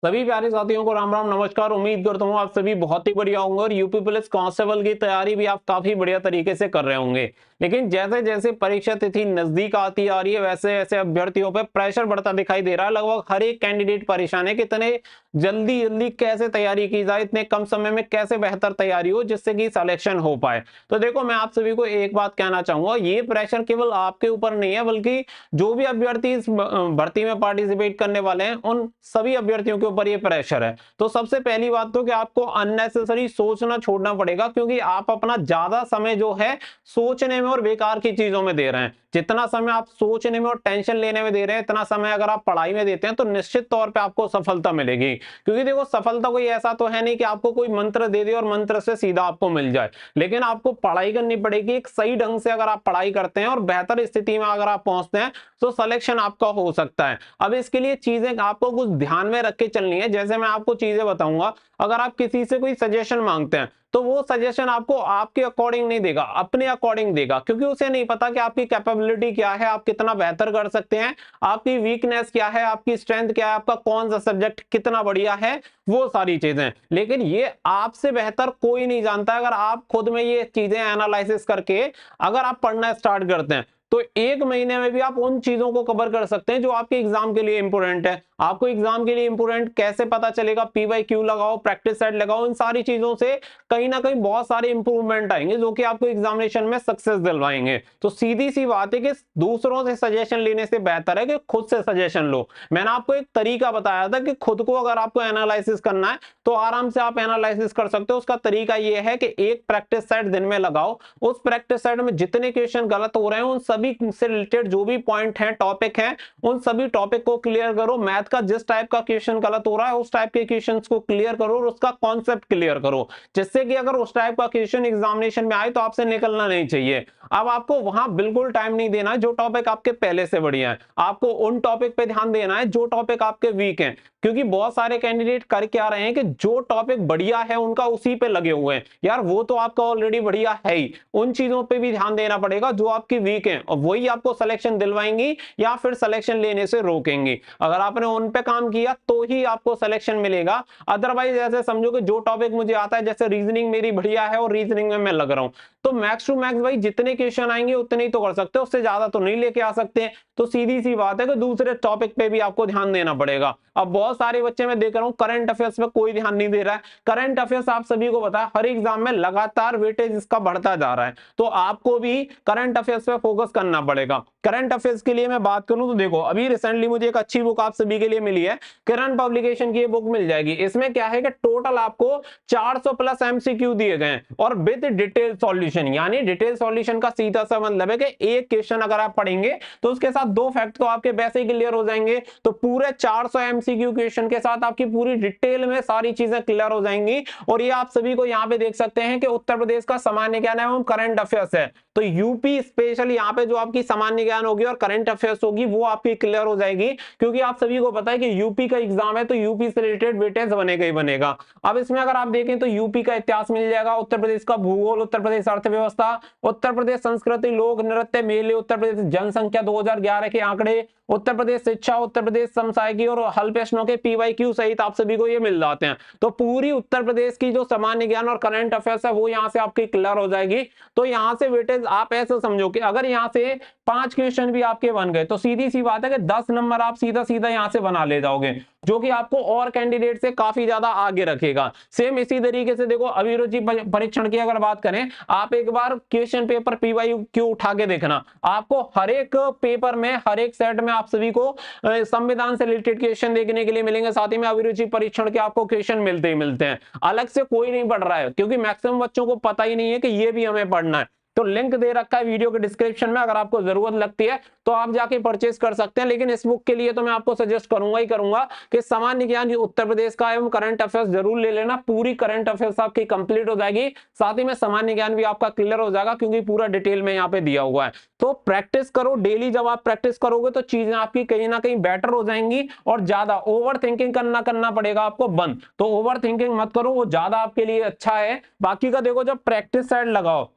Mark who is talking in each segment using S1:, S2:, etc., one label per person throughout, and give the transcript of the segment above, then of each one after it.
S1: सभी प्यारे साथियों को राम राम नमस्कार। उम्मीद करता हूँ आप सभी बहुत ही बढ़िया होंगे और यूपी पुलिस कांस्टेबल की तैयारी भी आप काफी बढ़िया तरीके से कर रहे होंगे। लेकिन जैसे जैसे परीक्षा तिथि नजदीक आती आ रही है वैसे वैसे अभ्यर्थियों पर प्रेशर बढ़ता दिखाई दे रहा है। लगभग हर एक कैंडिडेट परेशान है कि इतने जल्दी जल्दी कैसे तैयारी की जाए, इतने कम समय में कैसे बेहतर तैयारी हो जिससे कि सिलेक्शन हो पाए। तो देखो, मैं आप सभी को एक बात कहना चाहूंगा, ये प्रेशर केवल आपके ऊपर नहीं है बल्कि जो भी अभ्यर्थी इस भर्ती में पार्टिसिपेट करने वाले हैं उन सभी अभ्यर्थियों के ऊपर ये प्रेशर है। तो सबसे पहली बात तो कि आपको अननेसेसरी सोचना छोड़ना पड़ेगा, क्योंकि आप अपना ज्यादा समय जो है सोचने में और बेकार की चीजों में दे रहे हैं। जितना समय आप सोचने में और टेंशन लेने में दे रहे हैं, इतना समय अगर आप पढ़ाई में देते हैं तो निश्चित तौर पे आपको सफलता मिलेगी। क्योंकि देखो, सफलता कोई ऐसा तो है नहीं कि आपको कोई मंत्र दे दे और मंत्र से सीधा आपको मिल जाए, लेकिन आपको पढ़ाई करनी पड़ेगी। एक सही ढंग से अगर आप पढ़ाई करते हैं और बेहतर स्थिति में अगर आप पहुंचते हैं तो सिलेक्शन आपका हो सकता है। अब इसके लिए चीजें आपको कुछ ध्यान में रख के चलनी है। जैसे मैं आपको चीजें बताऊंगा, अगर आप किसी से कोई सजेशन मांगते हैं तो वो सजेशन आपको आपके अकॉर्डिंग नहीं देगा, अपने अकॉर्डिंग देगा, क्योंकि उसे नहीं पता कि आपकी कैपेबिलिटी क्या है, आप कितना बेहतर कर सकते हैं, आपकी वीकनेस क्या है, आपकी स्ट्रेंथ क्या है, आपका कौन सा सब्जेक्ट कितना बढ़िया है, वो सारी चीजें। लेकिन ये आपसे बेहतर कोई नहीं जानता। अगर आप खुद में ये चीजें एनालिसिस करके अगर आप पढ़ना स्टार्ट करते हैं तो एक महीने में भी आप उन चीजों को कवर कर सकते हैं जो आपके एग्जाम के लिए इंपोर्टेंट है। आपको एग्जाम के लिए इंपोर्टेंट कैसे पता चलेगा? PYQ लगाओ, प्रैक्टिस सेट लगाओ, इन सारी चीजों से कहीं ना कहीं बहुत सारे इंप्रूवमेंट आएंगे जो कि आपको एग्जामिनेशन में सक्सेस दिलवाएंगे। तो सीधी सी बात है कि दूसरों से सजेशन लेने से बेहतर है कि खुद से सजेशन लो। मैंने आपको एक तरीका बताया था कि खुद को अगर आपको एनालिसिस करना है तो आराम से आप एनालिसिस कर सकते हो। उसका तरीका यह है कि एक प्रैक्टिस सेट दिन में लगाओ, उस प्रैक्टिस सेट में जितने क्वेश्चन गलत हो रहे हैं उन सभी से रिलेटेड जो भी पॉइंट हैं, टॉपिक हैं, उन सभी टॉपिक को क्लियर करो। मैथ का जिस टाइप का क्वेश्चन गलत हो रहा है उस टाइप के क्वेश्चंस को क्लियर करो और उसका कॉन्सेप्ट क्लियर करो, जिससे कि अगर उस टाइप का क्वेश्चन एग्जामिनेशन में आए तो आपसे निकलना नहीं चाहिए। अब आपको वहां बिल्कुल टाइम नहीं देना है जो टॉपिक आपके पहले से बढ़िया है, आपको उन टॉपिक पे ध्यान देना है जो टॉपिक आपके वीक हैं। क्योंकि बहुत सारे कैंडिडेट कर क्या रहे हैं कि जो टॉपिक बढ़िया है उनका उसी पे लगे हुए हैं। यार, वो तो आपका ऑलरेडी बढ़िया है ही, उन चीजों पे भी ध्यान देना पड़ेगा जो आपकी वीक हैं, और वही आपको सिलेक्शन दिलवाएंगी या फिर सिलेक्शन लेने से रोकेंगी। अगर आपने उन पे काम किया तो ही आपको सिलेक्शन मिलेगा। अदरवाइज ऐसे समझो कि जो टॉपिक मुझे आता है, जैसे रीजनिंग मेरी बढ़िया है और रीजनिंग में मैं लग रहा हूं, तो मैक्स टू मैक्स भाई जितने क्वेश्चन आएंगे उतने ही तो कर सकते हो, उससे ज्यादा तो नहीं लेके आ सकते। तो सीधी सी बात है कि दूसरे टॉपिक पे भी आपको ध्यान देना पड़ेगा। अब बहुत सारे बच्चे मैं देख रहा हूं करंट अफेयर्स में कोई ध्यान नहीं दे रहा है। करंट अफेयर्स आप सभी को पता है हर एग्जाम में लगातार वेटेज इसका बढ़ता जा रहा है, तो आपको भी करंट अफेयर्स पे फोकस करना पड़ेगा। करंट अफेयर्स के लिए मैं बात करूं तो देखो, अभी रिसेंटली मुझे एक अच्छी बुक आप सभी के लिए मिली है, किरण पब्लिकेशन की ये बुक मिल जाएगी। इसमें क्या है कि टोटल आपको 400 प्लस MCQ दिए गए हैं और विद डिटेल सॉल्यूशन। यानी डिटेल सॉल्यूशन का सीधा सा मतलब है कि एक क्वेश्चन अगर आप पढ़ेंगे तो उसके साथ दो फैक्ट तो आपके वैसे ही क्लियर हो जाएंगे। तो पूरे 400 MCQ क्वेश्चन के साथ आपकी पूरी डिटेल में सारी चीजें क्लियर हो जाएंगी। और ये आप सभी को यहाँ पे देख सकते हैं कि उत्तर प्रदेश का सामान्य ज्ञान एवं करंट अफेयर्स है। तो यूपी स्पेशल यहाँ पे जो आपकी सामान्य ज्ञान होगी और करंट अफेयर्स होगी वो आपकी क्लियर हो जाएगी, क्योंकि आप सभी को पता है कि यूपी का एग्जाम है तो यूपी से रिलेटेड वेटेज बनेगा ही बनेगा। अब इसमें अगर आप देखें तो यूपी का इतिहास मिल जाएगा, उत्तर प्रदेश का भूगोल, उत्तर प्रदेश अर्थव्यवस्था, उत्तर प्रदेश संस्कृति, लोक नृत्य, मेले, उत्तर प्रदेश जनसंख्या 2011 के आंकड़े, उत्तर प्रदेश शिक्षा, उत्तर प्रदेश समसामयिकी और हल प्रश्नों के PYQ सहित आप सभी को ये मिल जाते हैं। तो पूरी उत्तर प्रदेश की जो सामान्य ज्ञान और करंट अफेयर्स है वो यहाँ से आपकी क्लियर हो जाएगी। तो यहाँ से वेटेज आप ऐसे समझो कि अगर यहाँ से 5 क्वेश्चन भी आपके बन गए तो सीधी सी बात है कि 10 नंबर आप सीधा सीधा यहाँ से बना ले जाओगे, जो कि आपको और कैंडिडेट से काफी ज्यादा आगे रखेगा। सेम इसी तरीके से देखो, अभिरुचि परीक्षण की अगर बात करें, आप एक बार क्वेश्चन पेपर PYQ उठा के देखना, आपको हर एक पेपर में हर एक सेट में आप सभी को संविधान से रिलेटेड क्वेश्चन देखने के लिए मिलेंगे, साथ ही में अभिरुचि परीक्षण के आपको क्वेश्चन मिलते ही मिलते हैं। अलग से कोई नहीं पढ़ रहा है, क्योंकि मैक्सिमम बच्चों को पता ही नहीं है कि ये भी हमें पढ़ना है। तो लिंक दे रखा है वीडियो के डिस्क्रिप्शन में, अगर आपको जरूरत लगती है तो आप जाके परचेज कर सकते हैं। लेकिन इस बुक के लिए तो मैं आपको सजेस्ट करूंगा ही करूंगा कि सामान्य ज्ञान उत्तर प्रदेश का एवं करंट अफेयर्स जरूर ले लेना। पूरी करंट अफेयर्स आपकी कंप्लीट हो जाएगी, साथ ही में सामान्य ज्ञान भी आपका क्लियर हो जाएगा, क्योंकि पूरा डिटेल में यहाँ पे दिया हुआ है। तो प्रैक्टिस करो डेली, जब आप प्रैक्टिस करोगे तो चीजें आपकी कहीं ना कहीं बेटर हो जाएंगी और ज्यादा ओवर थिंकिंग करना पड़ेगा आपको बंद। तो ओवर थिंकिंग मत करो, वो ज्यादा आपके लिए अच्छा है। बाकी का देखो, जब प्रैक्टिस साइड लगाओ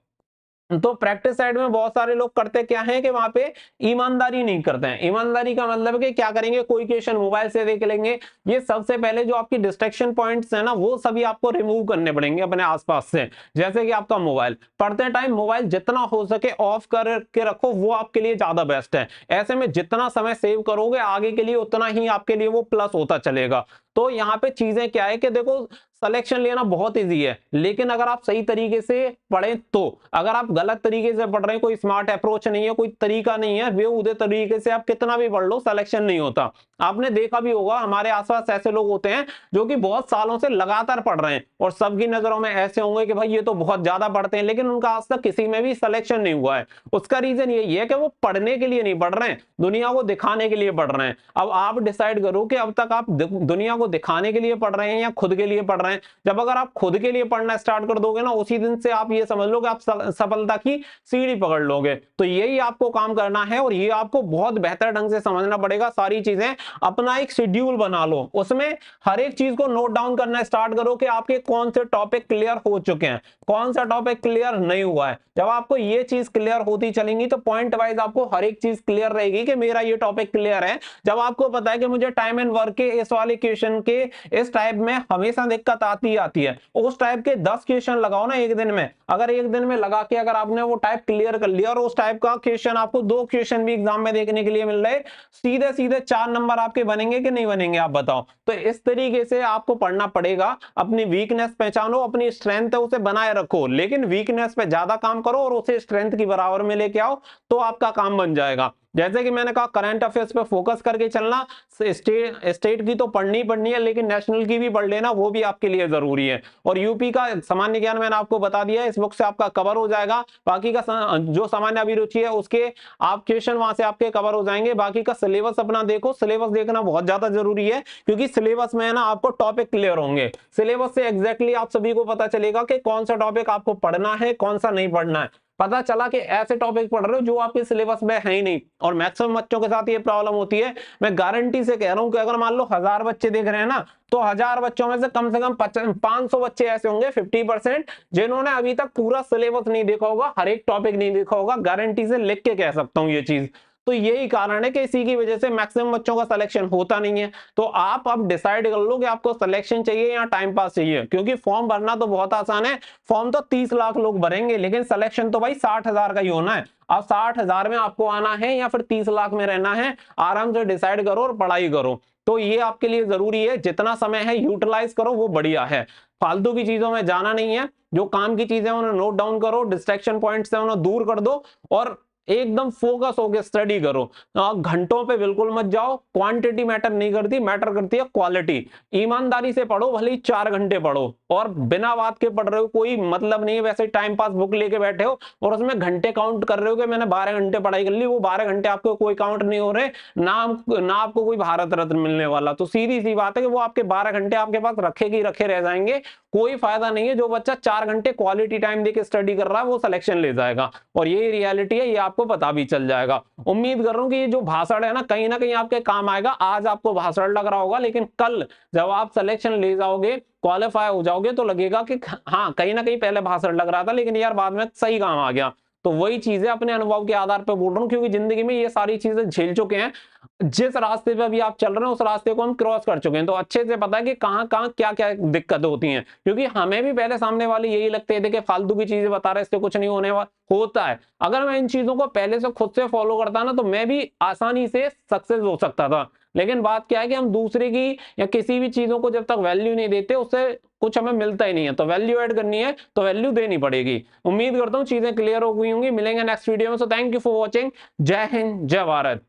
S1: तो प्रैक्टिस साइड में बहुत सारे लोग करते क्या है कि वहां पे ईमानदारी नहीं करते हैं। ईमानदारी का मतलब है कि क्या करेंगे, कोई क्वेश्चन मोबाइल से देख लेंगे। ये सबसे पहले जो आपकी डिस्ट्रैक्शन पॉइंट्स है ना, वो सभी आपको रिमूव करने पड़ेंगे अपने आसपास से। जैसे कि आपका मोबाइल, पढ़ते टाइम मोबाइल जितना हो सके ऑफ करके रखो, वो आपके लिए ज्यादा बेस्ट है। ऐसे में जितना समय सेव करोगे आगे के लिए उतना ही आपके लिए वो प्लस होता चलेगा। तो यहाँ पे चीजें क्या है कि देखो, सिलेक्शन लेना बहुत इजी है, लेकिन अगर आप सही तरीके से पढ़ें तो। अगर आप गलत तरीके से पढ़ रहे हैं, कोई स्मार्ट अप्रोच नहीं है, कोई तरीका नहीं है, वे उधर तरीके से आप कितना भी पढ़ लो सिलेक्शन नहीं होता। आपने देखा भी होगा हमारे आसपास ऐसे लोग होते हैं जो कि बहुत सालों से लगातार पढ़ रहे हैं और सबकी नजरों में ऐसे होंगे कि भाई ये तो बहुत ज्यादा पढ़ते हैं, लेकिन उनका आज तक किसी में भी सिलेक्शन नहीं हुआ है। उसका रीजन यही है कि वो पढ़ने के लिए नहीं पढ़ रहे हैं, दुनिया को दिखाने के लिए पढ़ रहे हैं। अब आप डिसाइड करो कि अब तक आप दुनिया को दिखाने के लिए पढ़ रहे हैं या खुद के लिए पढ़ रहे हैं। जब अगर आप खुद के लिए पढ़ना स्टार्ट कर दोगे ना, उसी दिन से आप ये समझ लो कि आप सफलता की सीढ़ी पकड़ लोगे। तो यही आपको काम करना है और ये आपको बहुत बेहतर ढंग से समझना पड़ेगा सारी चीजें। अपना एक शेड्यूल बना लो, उसमें हर एक चीज को नोट डाउन करना स्टार्ट करो कि आपके कौन से टॉपिक क्लियर हो चुके हैं, कौन सा टॉपिक क्लियर नहीं हुआ है। जब आपको ये चीज क्लियर होती चलेंगी तो पॉइंट वाइज आपको हर एक चीज क्लियर रहेगी कि मेरा ये टॉपिक क्लियर है। जब आपको पता है कि मुझे टाइम एंड वर्क के इस वाले क्वेश्चन के इस टाइप में हमेशा दिक्कत आती है, उस टाइप के 10 क्वेश्चन लगाओ ना एक दिन में। अगर एक दिन में लगा के अगर आपने वो टाइप क्लियर कर लिया और उस टाइप का क्वेश्चन आपको 2 क्वेश्चन भी एग्जाम में देखने के लिए मिल रहे, सीधे सीधे 4 नंबर आपके बनेंगे कि नहीं बनेंगे आप बताओ। तो इस तरीके से आपको पढ़ना पड़ेगा। अपनी वीकनेस पहचानो, अपनी स्ट्रेंथ है उसे बनाए रखो, लेकिन वीकनेस पे ज्यादा काम करो और उसे स्ट्रेंथ की बराबर में लेके आओ, तो आपका काम बन जाएगा। जैसे कि मैंने कहा करंट अफेयर्स पे फोकस करके चलना। स्टेट की तो पढ़नी है, लेकिन नेशनल की भी पढ़ लेना, वो भी आपके लिए जरूरी है। और यूपी का सामान्य ज्ञान मैंने आपको बता दिया है, इस बुक से आपका कवर हो जाएगा। बाकी का जो सामान्य अभिरुचि है उसके आप क्वेश्चन वहां से आपके कवर हो जाएंगे। बाकी का सिलेबस अपना देखो, सिलेबस देखना बहुत ज्यादा जरूरी है, क्योंकि सिलेबस में है ना आपको टॉपिक क्लियर होंगे। सिलेबस से एग्जैक्टली आप सभी को पता चलेगा कि कौन सा टॉपिक आपको पढ़ना है, कौन सा नहीं पढ़ना है। पता चला कि ऐसे टॉपिक पढ़ रहे हो जो आपके सिलेबस में है ही नहीं, और मैक्सिमम बच्चों के साथ ये प्रॉब्लम होती है। मैं गारंटी से कह रहा हूं कि अगर मान लो 1000 बच्चे देख रहे हैं ना, तो 1000 बच्चों में से कम 500 बच्चे ऐसे होंगे, 50%, जिन्होंने अभी तक पूरा सिलेबस नहीं देखा होगा, हर एक टॉपिक नहीं देखा होगा। गारंटी से लिख के कह सकता हूं ये चीज। तो यही कारण है कि इसी की वजह से मैक्सिमम बच्चों का सिलेक्शन होता नहीं है। तो आप अब डिसाइड कर लो कि आपको सिलेक्शन चाहिए या टाइम पास चाहिए, क्योंकि फॉर्म भरना तो बहुत आसान है। फॉर्म तो 30 लाख लोग भरेंगे, लेकिन सिलेक्शन तो भाई 60,000 का ही होना है। अब 60,000 में आपको आना है या फिर 30 लाख में रहना है, आराम से डिसाइड करो और पढ़ाई करो। तो ये आपके लिए जरूरी है, जितना समय है यूटिलाइज करो, वो बढ़िया है। फालतू की चीजों में जाना नहीं है। जो काम की चीजें उन्हें नोट डाउन करो, डिस्ट्रैक्शन पॉइंट से उन्हें दूर कर दो और एकदम फोकस होकर स्टडी करो। घंटों पे बिल्कुल मत जाओ, क्वांटिटी मैटर नहीं करती, मैटर करती है क्वालिटी। ईमानदारी से पढ़ो, भले ही 4 घंटे पढ़ो, और बिना बात के पढ़ रहे हो कोई मतलब नहीं है। वैसे टाइम पास बुक लेके बैठे हो और उसमें घंटे काउंट कर रहे हो कि मैंने 12 घंटे पढ़ाई कर ली, वो 12 घंटे आपको कोई काउंट नहीं हो रहे, ना आपको कोई भारत रत्न मिलने वाला। तो सीधी सी बात है कि वो आपके 12 घंटे आपके पास रखे की रखे रह जाएंगे, कोई फायदा नहीं है। जो बच्चा 4 घंटे क्वालिटी टाइम देके स्टडी कर रहा है वो सिलेक्शन ले जाएगा, और ये रियलिटी है, ये आपको पता भी चल जाएगा। उम्मीद कर रहा हूं कि ये जो भाषण है ना कहीं आपके काम आएगा। आज आपको भाषण लग रहा होगा, लेकिन कल जब आप सिलेक्शन ले जाओगे, क्वालिफाई हो जाओगे, तो लगेगा कि हाँ कहीं ना कहीं पहले भाषण लग रहा था, लेकिन यार बाद में सही काम आ गया। तो वही चीजें अपने अनुभव के आधार पर बोल रहा हूँ, क्योंकि जिंदगी में ये सारी चीजें झेल चुके हैं। जिस रास्ते पे अभी आप चल रहे हैं उस रास्ते को हम क्रॉस कर चुके हैं, तो अच्छे से पता है कि कहाँ कहाँ क्या क्या दिक्कत होती हैं। क्योंकि हमें भी पहले सामने वाले यही लगते थे कि फालतू की चीजें बता रहे, इससे कुछ नहीं होने वाला होता है। अगर मैं इन चीजों को पहले से खुद से फॉलो करता ना, तो मैं भी आसानी से सक्सेस हो सकता था। लेकिन बात क्या है कि हम दूसरे की या किसी भी चीजों को जब तक वैल्यू नहीं देते, उससे कुछ हमें मिलता ही नहीं है। तो वैल्यू ऐड करनी है तो वैल्यू देनी पड़ेगी। उम्मीद करता हूँ चीजें क्लियर हो गई होंगी। मिलेंगे नेक्स्ट वीडियो में। So thank you for watching. जय हिंद, जय भारत।